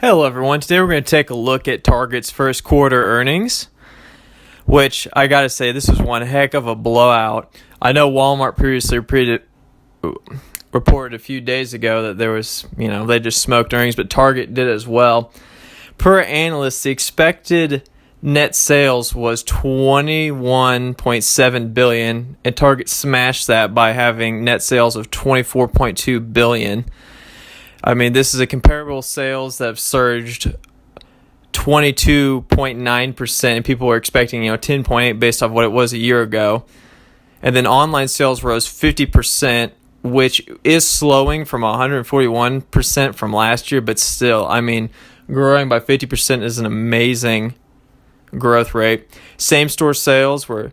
Hello everyone, today we're going to take a look at Target's first quarter earnings, which I gotta say this was one heck of a blowout. I know Walmart previously reported a few days ago that there was, they just smoked earnings, but Target did as well. Per analysts, the expected net sales was $21.7 billion, and Target smashed that by having net sales of $24.2 billion. I mean, this is a comparable sales that have surged 22.9%, and people were expecting, 10.8 based off what it was a year ago. And then online sales rose 50%, which is slowing from 141% from last year, but still, growing by 50% is an amazing growth rate. Same-store sales were,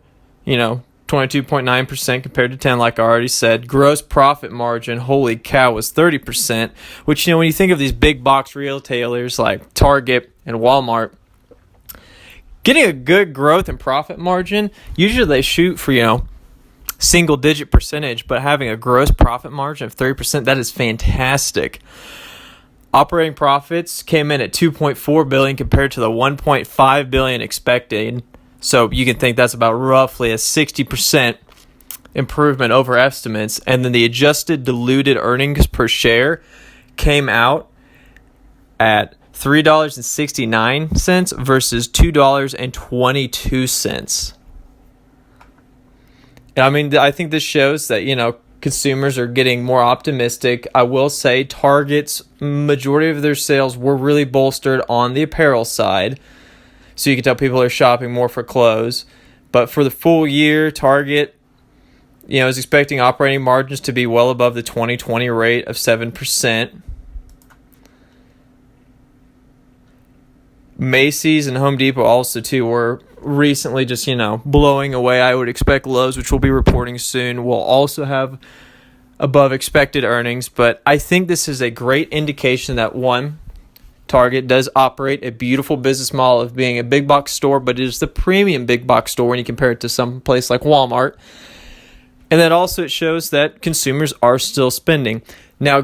22.9% compared to 10, like I already said. Gross profit margin, holy cow, was 30%, which, when you think of these big box retailers like Target and Walmart, getting a good growth and profit margin, usually they shoot for, single-digit percentage, but having a gross profit margin of 30%, that is fantastic. Operating profits came in at $2.4 billion compared to the $1.5 billion expected. So you can think that's about roughly a 60% improvement over estimates. And then the adjusted diluted earnings per share came out at $3.69 versus $2.22. And I think this shows that, consumers are getting more optimistic. I will say Target's majority of their sales were really bolstered on the apparel side. So you can tell people are shopping more for clothes. But for the full year, Target, is expecting operating margins to be well above the 2020 rate of 7%. Macy's and Home Depot also, too, were recently just, blowing away. I would expect Lowe's, which we'll be reporting soon, will also have above expected earnings. But I think this is a great indication that, one, Target does operate a beautiful business model of being a big box store, but it is the premium big box store when you compare it to some place like Walmart. And then also it shows that consumers are still spending. Now,